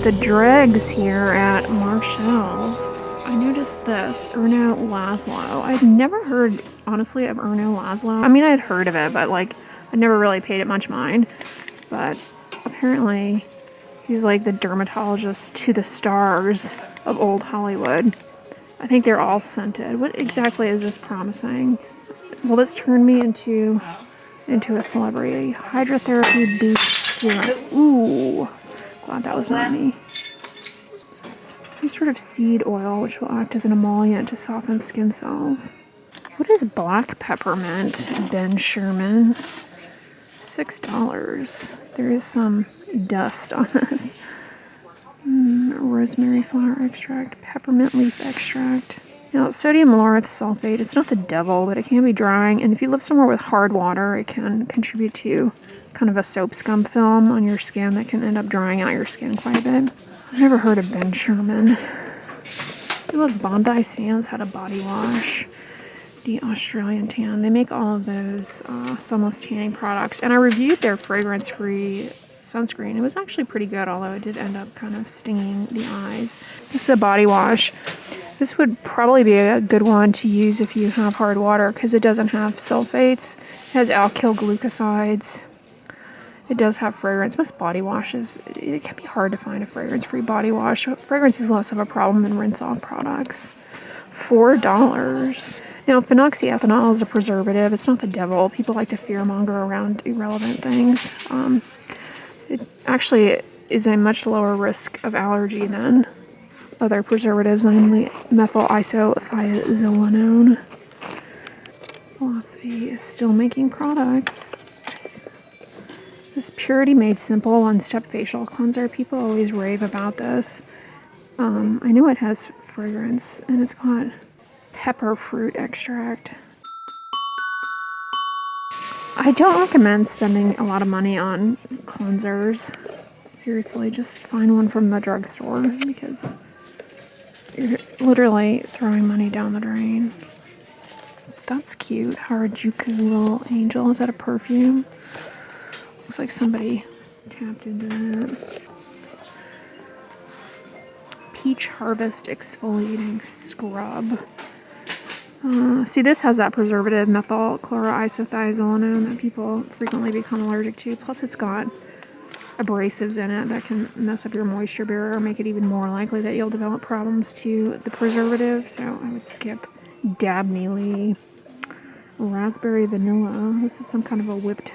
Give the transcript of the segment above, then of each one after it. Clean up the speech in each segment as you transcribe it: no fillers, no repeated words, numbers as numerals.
the dregs here at Marshall's. I noticed this, Erno Laszlo. I'd never heard, honestly, of Erno Laszlo. I mean, I'd heard of it, but like, I never really paid it much mind. But apparently, he's like the dermatologist to the stars of old Hollywood. I think they're all scented. What exactly is this promising? Will this turn me into a celebrity? Hydrotherapy boost serum. Ooh, glad that was not me. Some sort of seed oil which will act as an emollient to soften skin cells. What is black peppermint, Ben Sherman? $6. There is some dust on this. Rosemary flower extract, peppermint leaf extract. Now, sodium lauryl sulfate, it's not the devil, but it can be drying. And if you live somewhere with hard water, it can contribute to kind of a soap scum film on your skin that can end up drying out your skin quite a bit. I've never heard of Ben Sherman. Look, Bondi Sands had a body wash. The Australian Tan. They make all of those sunless tanning products. And I reviewed their fragrance-free sunscreen. It was actually pretty good, although it did end up kind of stinging the eyes. This is a body wash. This would probably be a good one to use if you have hard water because it doesn't have sulfates. It has alkyl glucosides. It does have fragrance. Most body washes, it can be hard to find a fragrance-free body wash. Fragrance is less of a problem than rinse-off products. $4. Now, phenoxyethanol is a preservative. It's not the devil. People like to fearmonger around irrelevant things. It actually is a much lower risk of allergy than other preservatives, namely methyl isothiazolinone. Philosophy is still making products. This Purity Made Simple one-step facial cleanser. People always rave about this. I know it has fragrance, and it's got pepper fruit extract. I don't recommend spending a lot of money on cleansers. Seriously, just find one from the drugstore because you're literally throwing money down the drain. That's cute. Harajuku Little Angel. Is that a perfume? Looks like somebody tapped into that. Peach Harvest Exfoliating Scrub. See, this has that preservative methyl chloroisothiazolinone that people frequently become allergic to. Plus, it's got abrasives in it that can mess up your moisture barrier or make it even more likely that you'll develop problems to the preservative. So I would skip Dabney Lee. Raspberry Vanilla. This is some kind of a whipped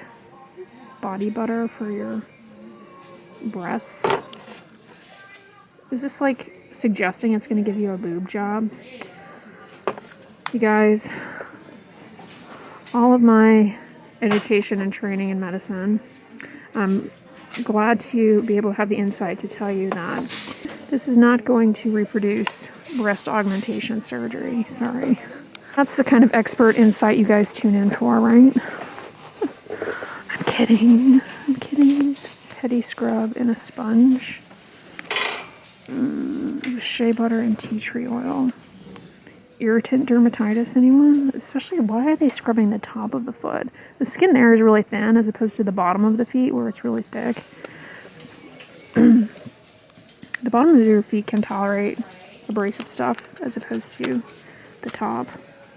body butter for your breasts. Is this like suggesting it's going to give you a boob job? You guys, all of my education and training in medicine, I'm glad to be able to have the insight to tell you that this is not going to reproduce breast augmentation surgery. Sorry. That's the kind of expert insight you guys tune in for, right? I'm kidding. I'm kidding. Petty scrub in a sponge. Shea butter and tea tree oil. Irritant dermatitis, anyone? Especially, why are they scrubbing the top of the foot? The skin there is really thin as opposed to the bottom of the feet where it's really thick. The bottom of your feet can tolerate abrasive stuff as opposed to the top.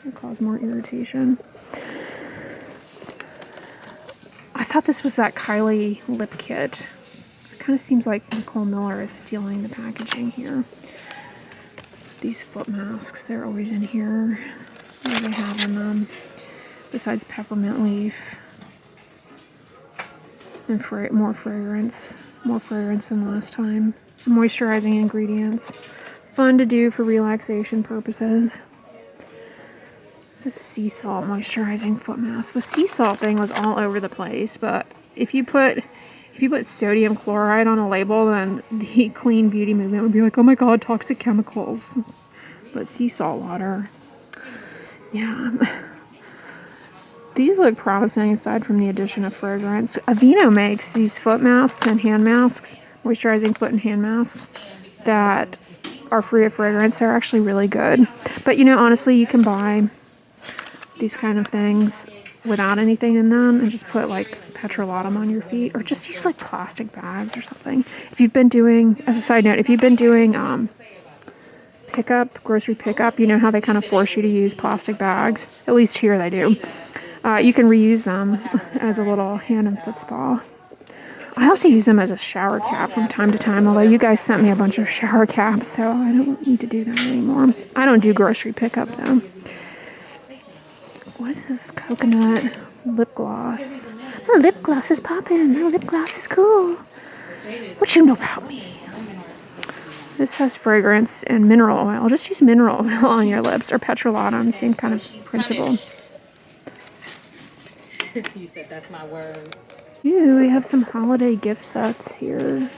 It cause more irritation. I thought this was that Kylie lip kit. It kind of seems like Nicole Miller is stealing the packaging here. These foot masks, they're always in here. What do they have in them? Besides peppermint leaf. And more fragrance. More fragrance than last time. Some moisturizing ingredients. Fun to do for relaxation purposes. This is sea salt moisturizing foot mask. The sea salt thing was all over the place, but if you put sodium chloride on a label, then the clean beauty movement would be like, oh my god, toxic chemicals. But sea salt water, yeah. These look promising aside from the addition of fragrance. Aveeno makes these foot masks and hand masks, moisturizing foot and hand masks, that are free of fragrance. They're actually really good. But you know, honestly, you can buy these kind of things without anything in them and just put like petrolatum on your feet, or just use like plastic bags or something. If you've been doing, as a side note, if you've been doing pickup, grocery pickup, you know how they kind of force you to use plastic bags. At least here they do. You can reuse them as a little hand and foot spa. I also use them as a shower cap from time to time, although you guys sent me a bunch of shower caps, so I don't need to do that anymore. I don't do grocery pickup though. What is this coconut lip gloss? My lip gloss is popping. My lip gloss is cool. What you know about me? This has fragrance and mineral oil. Just use mineral oil on your lips, or petrolatum, same kind of principle. You said that's my word. Ooh, we have some holiday gift sets here.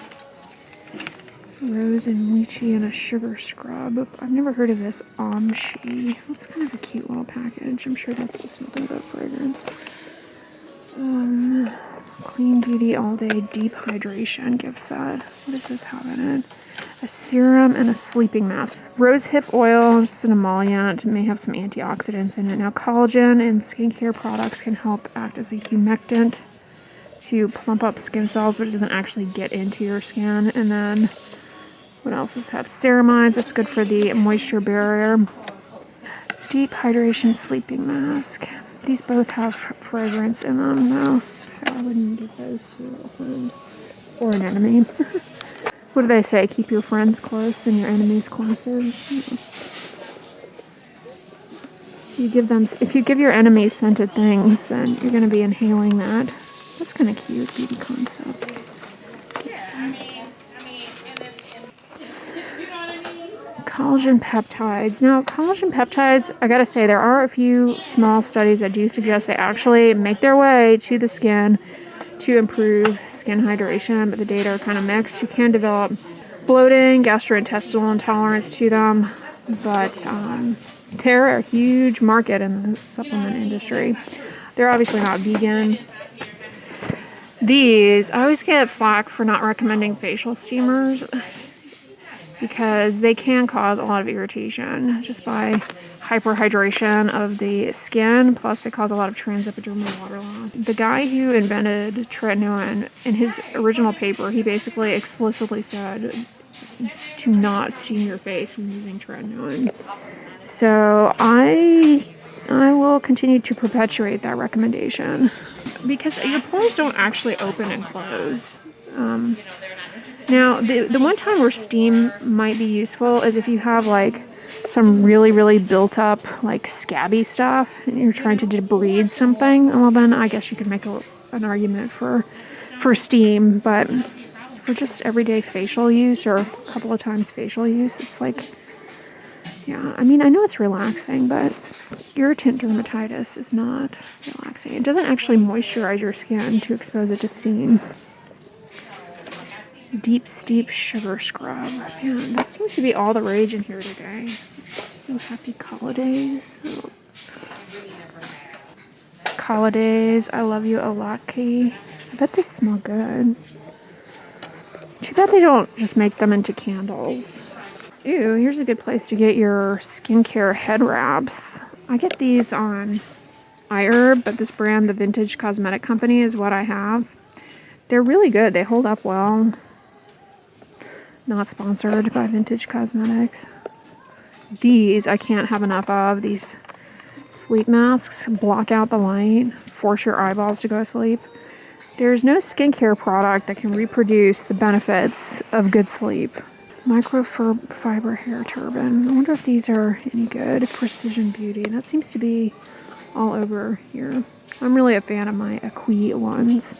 Rose and lychee and a sugar scrub. I've never heard of this Amshi. That's kind of a cute little package. I'm sure that's just nothing but fragrance. Clean Beauty All Day Deep Hydration gift set. What does this have in it? A serum and a sleeping mask. Rose hip oil, just an emollient, may have some antioxidants in it. Now, collagen and skincare products can help act as a humectant to plump up skin cells, but it doesn't actually get into your skin. And then, what else does it have? Ceramides, it's good for the moisture barrier. Deep hydration sleeping mask. These both have fragrance in them, though, so I wouldn't give those to a friend or an enemy. What do they say? Keep your friends close and your enemies closer. If you give your enemies scented things, then you're going to be inhaling that. That's kind of cute. Beauty Concepts. Collagen peptides. Now, collagen peptides, I gotta say, there are a few small studies that do suggest they actually make their way to the skin to improve skin hydration, but the data are kind of mixed. You can develop bloating, gastrointestinal intolerance to them, but they're a huge market in the supplement industry. They're obviously not vegan. These, I always get flack for not recommending facial steamers because they can cause a lot of irritation just by hyperhydration of the skin, plus they cause a lot of transepidermal water loss. The guy who invented tretinoin, in his original paper, he basically explicitly said to not steam your face when using tretinoin. So I will continue to perpetuate that recommendation because your pores don't actually open and close. Now, the one time where steam might be useful is if you have like some really, really built up like scabby stuff and you're trying to debride something. Well, then I guess you could make an argument for steam, but for just everyday facial use or a couple of times facial use, it's like, yeah, I mean, I know it's relaxing, but irritant dermatitis is not relaxing. It doesn't actually moisturize your skin to expose it to steam. Deep steep sugar scrub. Man, that seems to be all the rage in here today. Oh, happy holidays. Oh. Holidays. I love you a lot, Kay. I bet they smell good. Too bad they don't just make them into candles. Ew, here's a good place to get your skincare head wraps. I get these on iHerb, but this brand, the Vintage Cosmetic Company, is what I have. They're really good. They hold up well. Not sponsored by Vintage Cosmetics. These I can't have enough of. These sleep masks block out the light, force your eyeballs to go to sleep. There's no skincare product that can reproduce the benefits of good sleep. Microfiber hair turban. I wonder if these are any good. Precision Beauty. That seems to be all over here. I'm really a fan of my Acqui ones.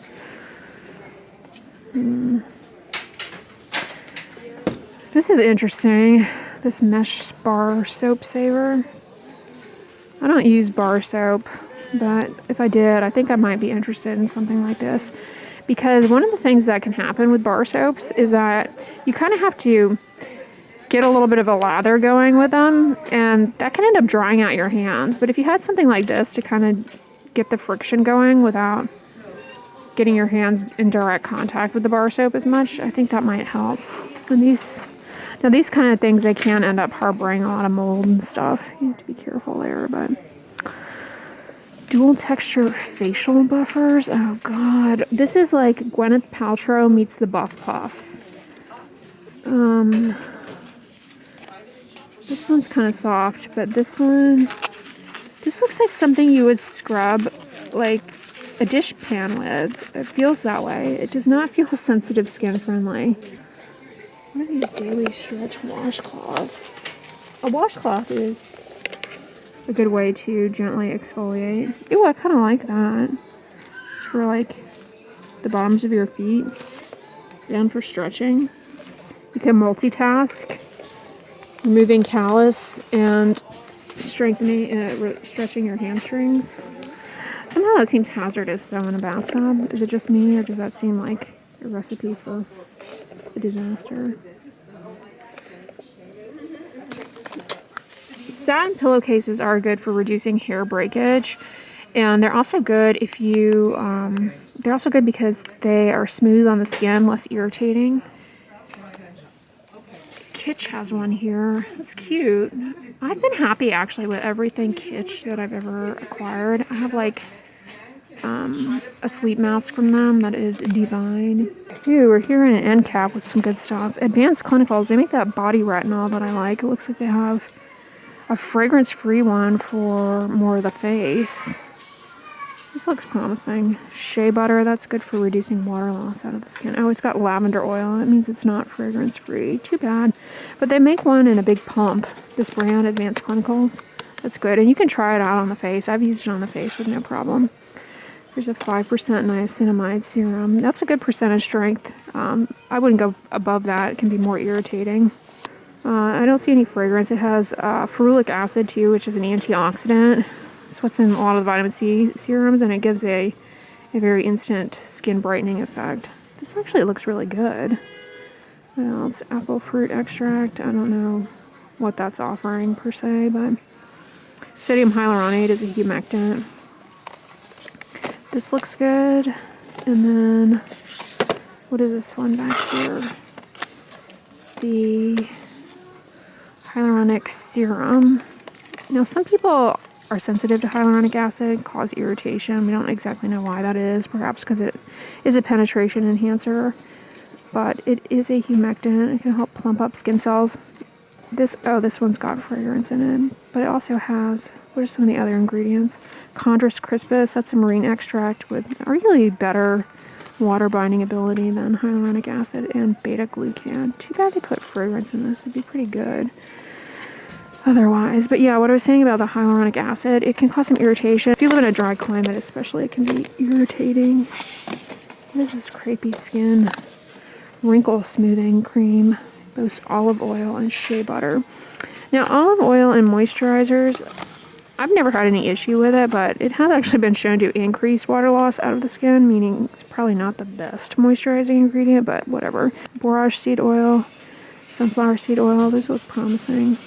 This is interesting. This mesh bar soap saver. I don't use bar soap, but if I did, I think I might be interested in something like this. Because one of the things that can happen with bar soaps is that you kind of have to get a little bit of a lather going with them, and that can end up drying out your hands. But if you had something like this to kind of get the friction going without getting your hands in direct contact with the bar soap as much, I think that might help. And these kind of things, they can end up harboring a lot of mold and stuff. You have to be careful there, but Dual texture facial buffers. Oh god. This is like Gwyneth Paltrow meets the Buff Puff. This one's kind of soft, but this looks like something you would scrub like a dish pan with. It feels that way. It does not feel sensitive skin friendly. What are these daily stretch washcloths? A washcloth is a good way to gently exfoliate. Ooh, I kind of like that. It's for like the bottoms of your feet and for stretching. You can multitask, removing callus and strengthening, stretching your hamstrings. Somehow that seems hazardous though in a bathtub. Is it just me, or does that seem like a recipe for a disaster? Satin pillowcases are good for reducing hair breakage, and they're also good if you, they're also good because they are smooth on the skin, less irritating. Kitsch has one here. It's cute. I've been happy actually with everything Kitsch that I've ever acquired. I have like a sleep mask from them that is divine. Ooh, we're here in an end cap with some good stuff. Advanced Clinicals, they make that body retinol that I like. It looks like they have a fragrance-free one for more of the face. This looks promising. Shea butter, that's good for reducing water loss out of the skin. Oh, it's got lavender oil. That means it's not fragrance-free. Too bad. But they make one in a big pump. This brand, Advanced Clinicals. That's good. And you can try it out on the face. I've used it on the face with no problem. There's a 5% niacinamide serum. That's a good percentage strength. I wouldn't go above that. It can be more irritating. I don't see any fragrance. It has ferulic acid too, which is an antioxidant. It's what's in a lot of the vitamin C serums, and it gives a very instant skin brightening effect. This actually looks really good. What else? Apple fruit extract. I don't know what that's offering per se, but sodium hyaluronate is a humectant. This looks good. And then, what is this one back here? The hyaluronic serum. Now, some people are sensitive to hyaluronic acid, cause irritation. We don't exactly know why that is. Perhaps because it is a penetration enhancer, but it is a humectant. It can help plump up skin cells. This one's got fragrance in it, but it also has, what are some of the other ingredients? Chondrus crispus, that's a marine extract with arguably better water binding ability than hyaluronic acid, and beta glucan. Too bad they put fragrance in this. It'd be pretty good otherwise. But yeah, what I was saying about the hyaluronic acid, it can cause some irritation. If you live in a dry climate especially, it can be irritating. What is this crepey skin wrinkle smoothing cream? Boasts olive oil and shea butter. Now, olive oil and moisturizers, I've never had any issue with it, but it has actually been shown to increase water loss out of the skin, meaning it's probably not the best moisturizing ingredient, but whatever. Borage seed oil, sunflower seed oil, those look promising.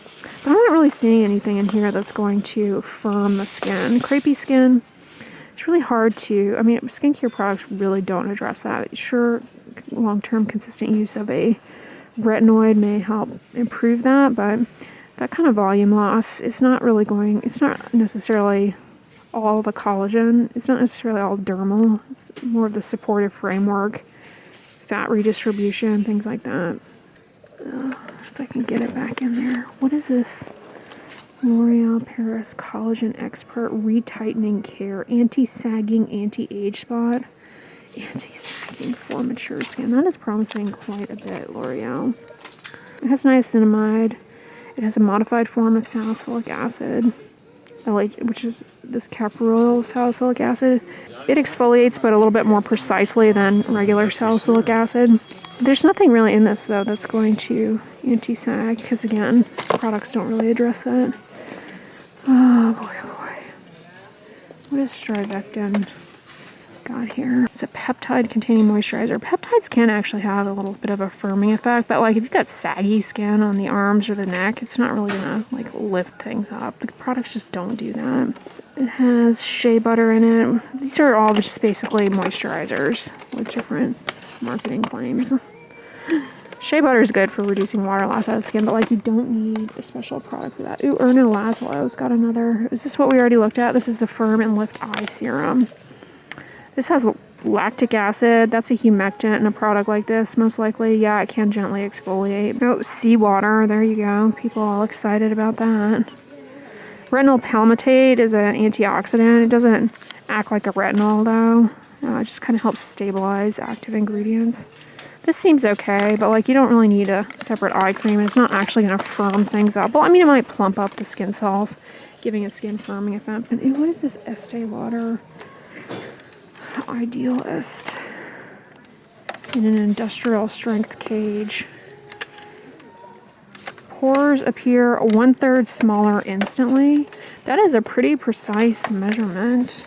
But I'm not really seeing anything in here that's going to firm the skin. Crepey skin, it's really hard to, I mean, skincare products really don't address that. Sure, long-term consistent use of a retinoid may help improve that, but that kind of volume loss, it's not necessarily all the collagen. It's not necessarily all dermal. It's more of the supportive framework, fat redistribution, things like that. If I can get it back in there. What is this? L'Oreal Paris Collagen Expert Retightening Care. Anti-sagging, anti-age spot. Anti-sagging for mature skin. That is promising quite a bit, L'Oreal. It has niacinamide. It has a modified form of salicylic acid, which is this caprylyl salicylic acid. It exfoliates, but a little bit more precisely than regular salicylic acid. There's nothing really in this, though, that's going to anti-sag, because, again, products don't really address that. Oh, boy, oh, boy. What is Strivectin got here? It's a peptide-containing moisturizer. Peptides can actually have a little bit of a firming effect, but, like, if you've got saggy skin on the arms or the neck, it's not really gonna, like, lift things up. The products just don't do that. It has shea butter in it. These are all just basically moisturizers with different marketing claims. Shea butter is good for reducing water loss out of the skin, but like you don't need a special product for that. Ooh, Erna Laszlo's got another. Is this what we already looked at? This is the Firm and Lift Eye Serum. This has lactic acid. That's a humectant in a product like this, most likely. Yeah, it can gently exfoliate. Oh, seawater. There you go. People all excited about that. Retinol palmitate is an antioxidant. It doesn't act like a retinol, though. It just kind of helps stabilize active ingredients. This seems okay, but like you don't really need a separate eye cream. And it's not actually going to firm things up. Well, I mean, it might plump up the skin cells, giving a skin firming effect. And what is this Estee Lauder Idealist in an industrial strength cage? Pores appear 1/3 smaller instantly. That is a pretty precise measurement.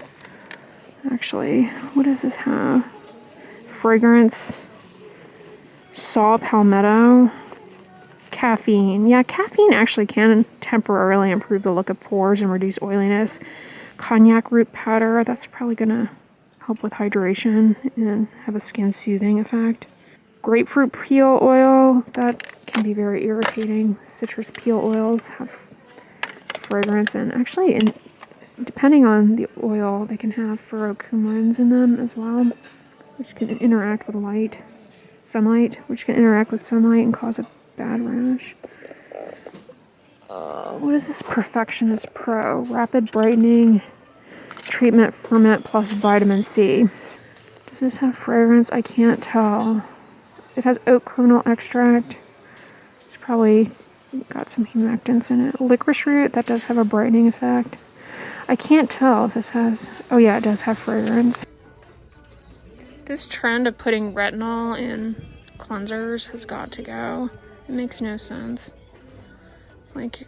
Actually, what does this have? Fragrance. Saw palmetto. Caffeine. Yeah, caffeine actually can temporarily improve the look of pores and reduce oiliness. Cognac root powder. That's probably going to help with hydration and have a skin soothing effect. Grapefruit peel oil. That can be very irritating. Citrus peel oils have fragrance, and actually, depending on the oil, they can have furocoumarins in them as well, which can interact with sunlight, which can interact with sunlight and cause a bad rash. What is this Perfectionist Pro? Rapid brightening treatment ferment plus vitamin C. Does this have fragrance? I can't tell. It has oat kernel extract. It's probably got some humectants in it. Licorice root, that does have a brightening effect. I can't tell if this has... Oh yeah, it does have fragrance. This trend of putting retinol in cleansers has got to go. It makes no sense. Like,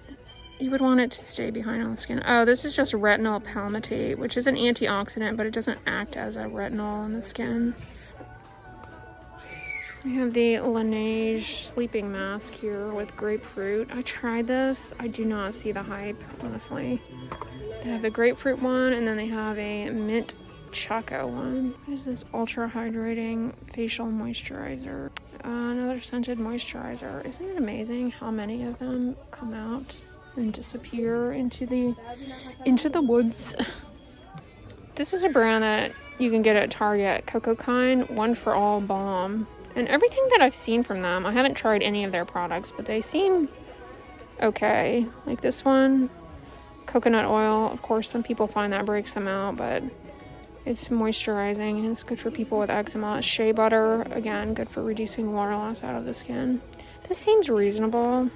you would want it to stay behind on the skin. Oh, this is just retinol palmitate, which is an antioxidant, but it doesn't act as a retinol on the skin. We have the Laneige sleeping mask here with grapefruit. I tried this. I do not see the hype, honestly. They have the grapefruit one, and then they have a mint choco one. What is this? Ultra hydrating facial moisturizer. Another scented moisturizer. Isn't it amazing how many of them come out and disappear into the woods? This is a brand that you can get at Target. Cocoa Kind, One for All Balm. And everything that I've seen from them, I haven't tried any of their products, but they seem okay. Like this one, coconut oil. Of course, some people find that breaks them out, but it's moisturizing and it's good for people with eczema. Shea butter, again, good for reducing water loss out of the skin. This seems reasonable.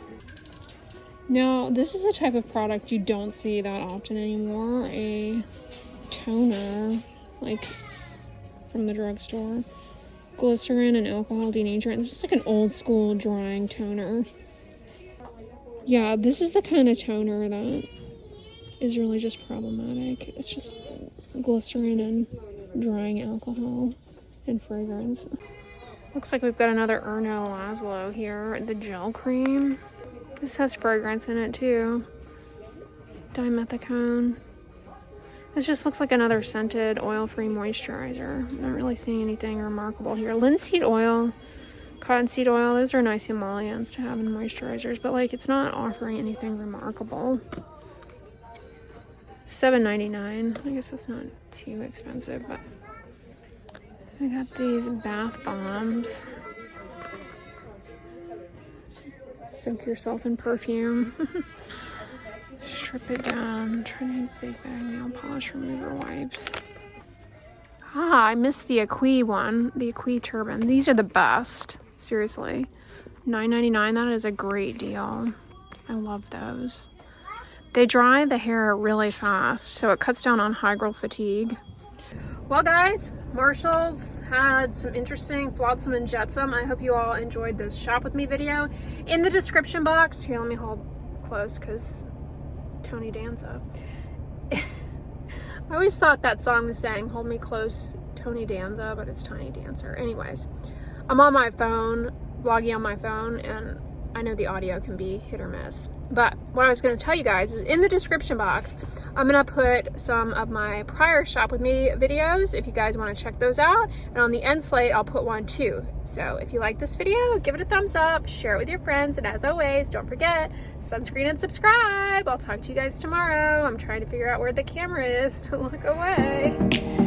Now, this is a type of product you don't see that often anymore. A toner, like from the drugstore. Glycerin and alcohol denaturant. This is like an old school drying toner. Yeah, this is the kind of toner that is really just problematic. It's just glycerin and drying alcohol and fragrance. Looks like we've got another Erno Laszlo here. The gel cream. This has fragrance in it too. Dimethicone. This just looks like another scented oil-free moisturizer. I'm not really seeing anything remarkable here. Linseed oil, cottonseed oil, those are nice emollients to have in moisturizers, but like it's not offering anything remarkable. $7.99. I guess that's not too expensive, but I got these bath bombs. Soak yourself in perfume. Strip it down. Trinity Big Bag Nail Polish Remover Wipes. Ah, I missed the Aqui one. The Aqui Turban. These are the best. Seriously. $9.99. That is a great deal. I love those. They dry the hair really fast, so it cuts down on hygral fatigue. Well, guys, Marshall's had some interesting flotsam and jetsam. I hope you all enjoyed this shop with me video. In the description box, here, let me hold close because Tony Danza. I always thought that song was saying hold me close Tony Danza, but it's Tiny Dancer. Anyways, I'm on my phone, vlogging on my phone, and I know the audio can be hit or miss. But what I was going to tell you guys is in the description box, I'm going to put some of my prior Shop With Me videos if you guys want to check those out. And on the end slate, I'll put one too. So if you like this video, give it a thumbs up, share it with your friends. And as always, don't forget, sunscreen and subscribe. I'll talk to you guys tomorrow. I'm trying to figure out where the camera is to look away.